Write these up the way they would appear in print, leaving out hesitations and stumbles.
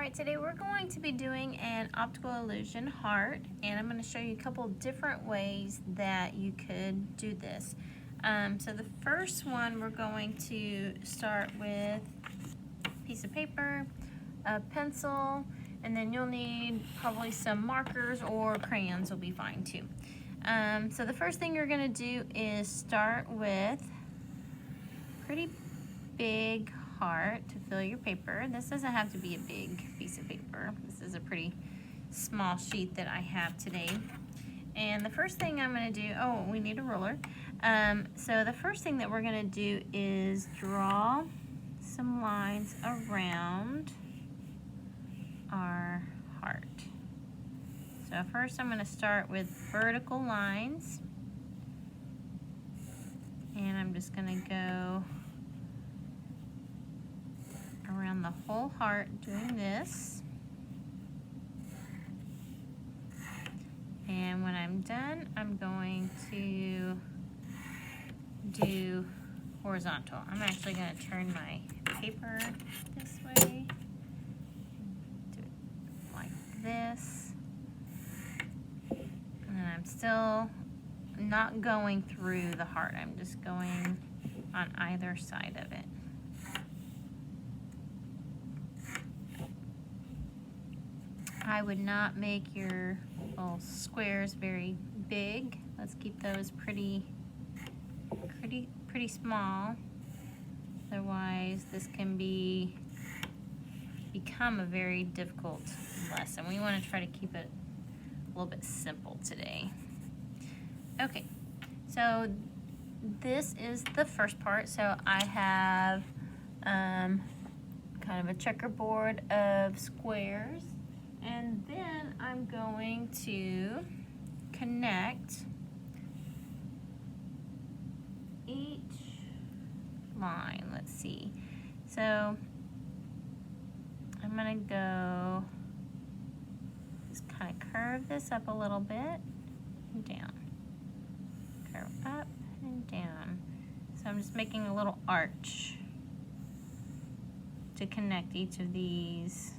Alright, today we're going to be doing an optical illusion heart, and I'm going to show you a couple different ways that you could do this. So the first one, we're going to start with a piece of paper, a pencil, and then you'll need probably some markers or crayons will be fine too. So the first thing you're going to do is start with a pretty big heart to fill your paper. This doesn't have to be a big piece of paper. This is a pretty small sheet that I have today. And the first thing I'm going to do, oh, we need a ruler. So the first thing that we're going to do is draw some lines around our heart. So first I'm going to start with vertical lines. And I'm just going to go around the whole heart doing this. And when I'm done, I'm going to do horizontal. I'm actually going to turn my paper this way, do it like this, and then I'm still not going through the heart. I'm just going on either side of it. I would not make your little squares very big. Let's keep those pretty small. Otherwise, this can become a very difficult lesson. We want to try to keep it a little bit simple today. Okay, so this is the first part. So I have kind of a checkerboard of squares. And then I'm going to connect each line. Let's see. So I'm going to go just kind of curve this up a little bit and down. Curve up and down. So I'm just making a little arch to connect each of these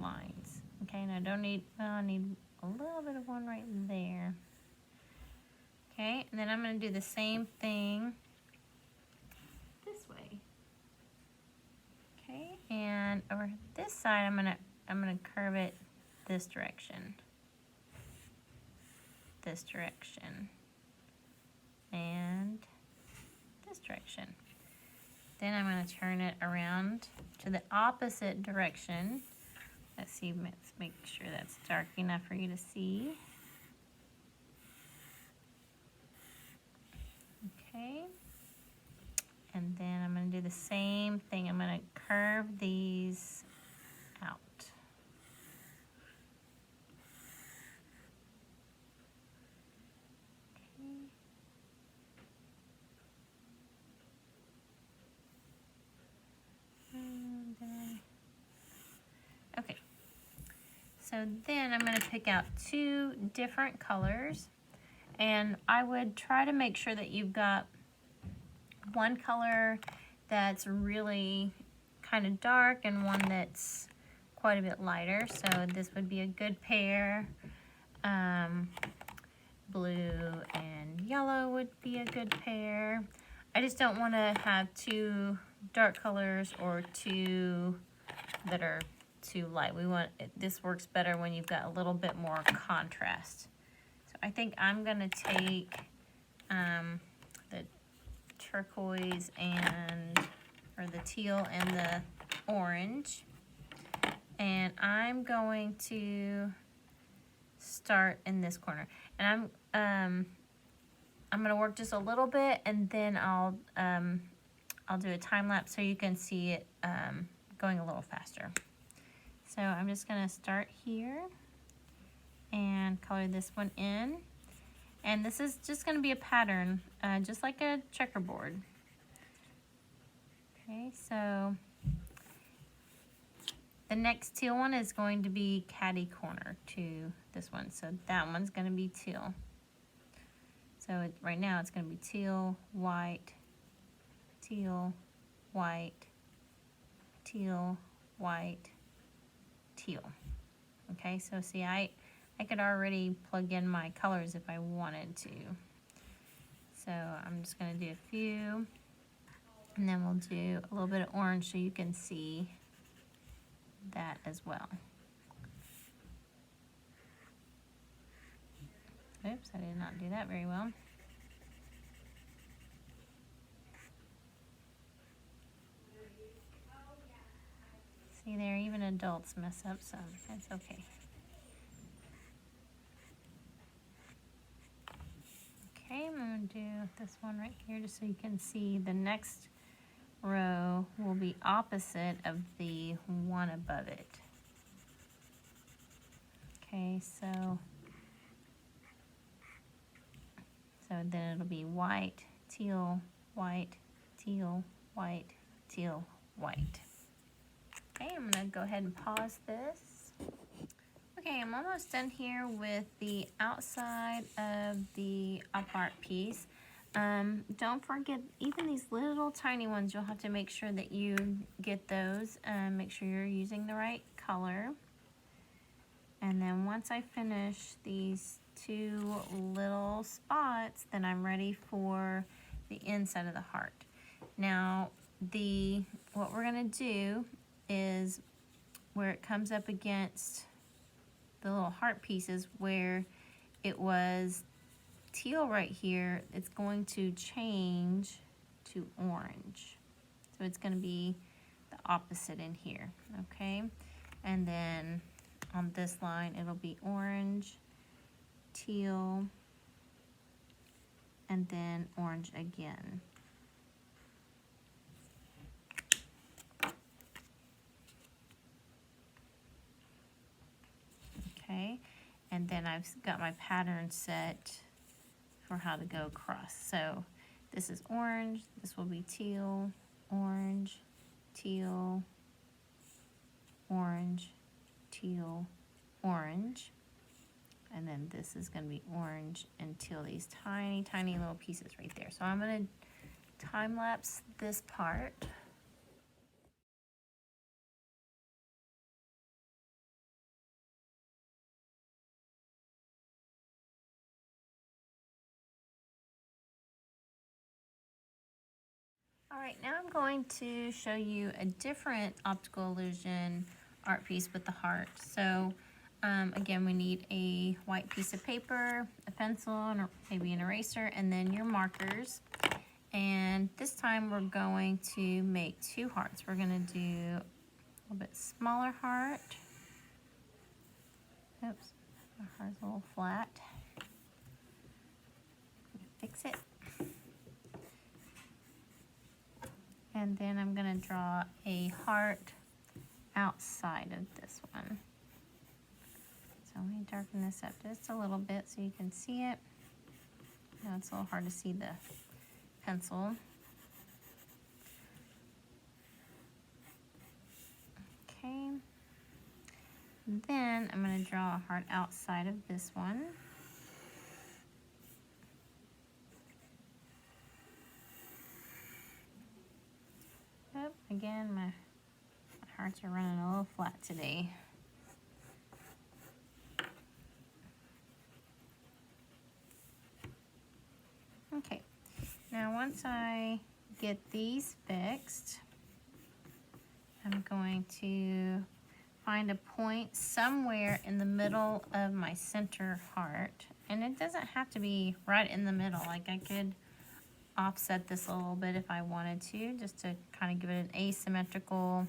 lines. Okay, and I don't need, well, I need a little bit of one right there. Okay, and then I'm going to do the same thing this way. Okay, and over this side, I'm gonna curve it this direction, and this direction. Then I'm going to turn it around to the opposite direction. Let's see, let's make sure that's dark enough for you to see. Okay. And then I'm going to do the same thing. I'm going to curve these out. Okay. So then I'm going to pick out two different colors, and I would try to make sure that you've got one color that's really kind of dark and one that's quite a bit lighter. So this would be a good pair. Blue and yellow would be a good pair. I just don't want to have two dark colors or two that are too light. This works better when you've got a little bit more contrast. So I think I'm gonna take the turquoise or the teal and the orange, and I'm going to start in this corner. And I'm gonna work just a little bit, and then I'll do a time lapse so you can see it going a little faster. So I'm just going to start here and color this one in. And this is just going to be a pattern, just like a checkerboard. Okay, so the next teal one is going to be catty corner to this one. So that one's going to be teal. So right now it's going to be teal, white, teal, white, teal, white, teal. Okay, so see, I could already plug in my colors if I wanted to. So I'm just gonna do a few, and then we'll do a little bit of orange so you can see that as well. Oops, I did not do that very well. See there, even adults mess up some. That's okay. Okay, I'm going to do this one right here just so you can see the next row will be opposite of the one above it. Okay, so then it'll be white, teal, white, teal, white, teal, white. Okay, I'm going to go ahead and pause this. Okay, I'm almost done here with the outside of the up art piece. Don't forget, even these little tiny ones, you'll have to make sure that you get those. Make sure you're using the right color. And then once I finish these two little spots, then I'm ready for the inside of the heart. Now, what we're gonna do is where it comes up against the little heart pieces where it was teal right here, it's going to change to orange. So it's going to be the opposite in here, okay? And then on this line, it'll be orange, teal, and then orange again. Okay, and then I've got my pattern set for how to go across. So this is orange, this will be teal, orange, teal, orange, teal, orange. And then this is going to be orange and teal, these tiny, tiny little pieces right there. So I'm going to time lapse this part. All right, now I'm going to show you a different optical illusion art piece with the heart. So again, we need a white piece of paper, a pencil, and maybe an eraser, and then your markers. And this time we're going to make two hearts. We're going to do a little bit smaller heart. Oops, my heart's a little flat. Fix it. And then I'm going to draw a heart outside of this one. So let me darken this up just a little bit so you can see it. Now it's a little hard to see the pencil. Okay. Then I'm going to draw a heart outside of this one. Yep, again, my hearts are running a little flat today. Okay, now once I get these fixed, I'm going to find a point somewhere in the middle of my center heart. And it doesn't have to be right in the middle. Like I could offset this a little bit if I wanted to, just to kind of give it an asymmetrical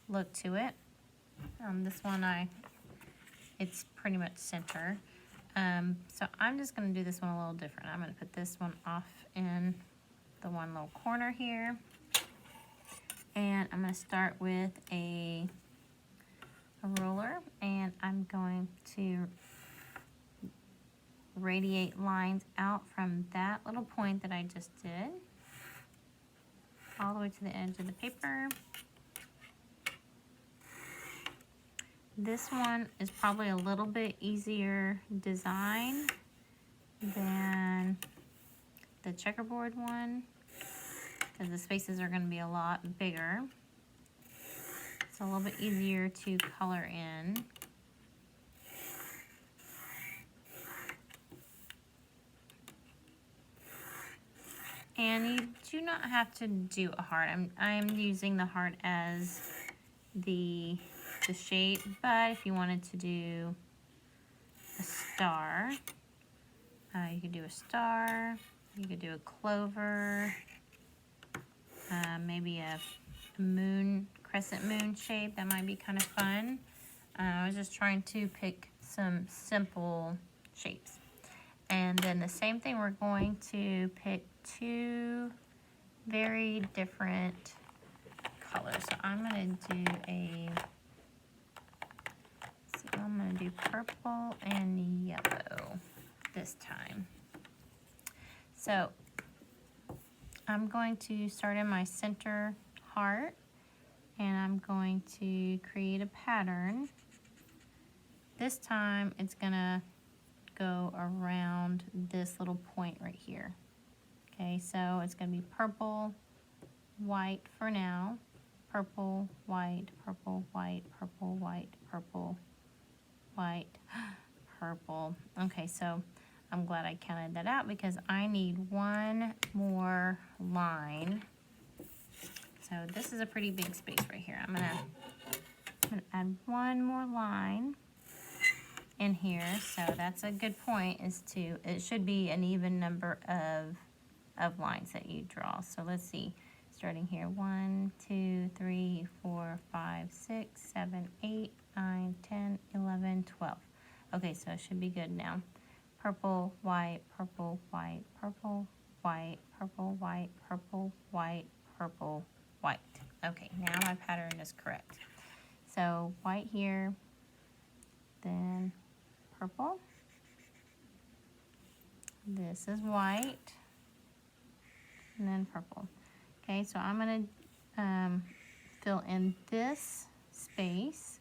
look to it. This one, it's pretty much center. So I'm just going to do this one a little different. I'm going to put this one off in the one little corner here. And I'm going to start with a ruler, and I'm going to radiate lines out from that little point that I just did all the way to the edge of the paper. This one is probably a little bit easier design than the checkerboard one because the spaces are going to be a lot bigger. It's a little bit easier to color in. And you do not have to do a heart. I'm using the heart as the shape, but if you wanted to do a star, you could do a star, you could do a clover, maybe a moon, crescent moon shape. That might be kind of fun. I was just trying to pick some simple shapes. And then the same thing, we're going to pick two very different colors. So I'm going to do I'm going to do purple and yellow this time. So I'm going to start in my center heart, and I'm going to create a pattern. This time it's going to go around this little point right here. Okay, so it's going to be purple, white for now. Purple, white, purple, white, purple, white, purple, white, purple. Okay, so I'm glad I counted that out because I need one more line. So this is a pretty big space right here. I'm gonna add one more line in here. So that's a good point, is it should be an even number of lines that you draw. So let's see, starting here, 1, 2, 3, 4, 5, 6, 7, 8, 9, 10, 11, 12. Okay, so it should be good now. Purple, white, purple, white, purple, white, purple, white, purple, white, purple, white. Okay, now my pattern is correct. So white here, then purple. This is white, and then purple. Okay, so I'm going to fill in this space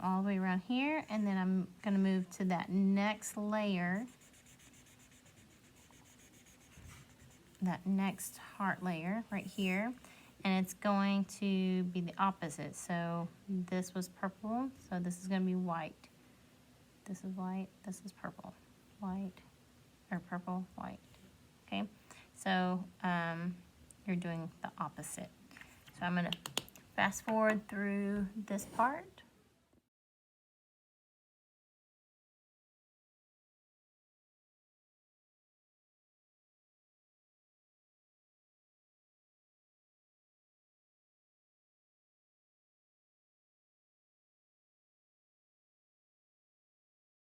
all the way around here, and then I'm going to move to that next layer, that next heart layer right here, and it's going to be the opposite. So this was purple, so this is going to be white. This is white, this is purple, white, or purple, white. Okay, so you're doing the opposite. So I'm going to fast forward through this part.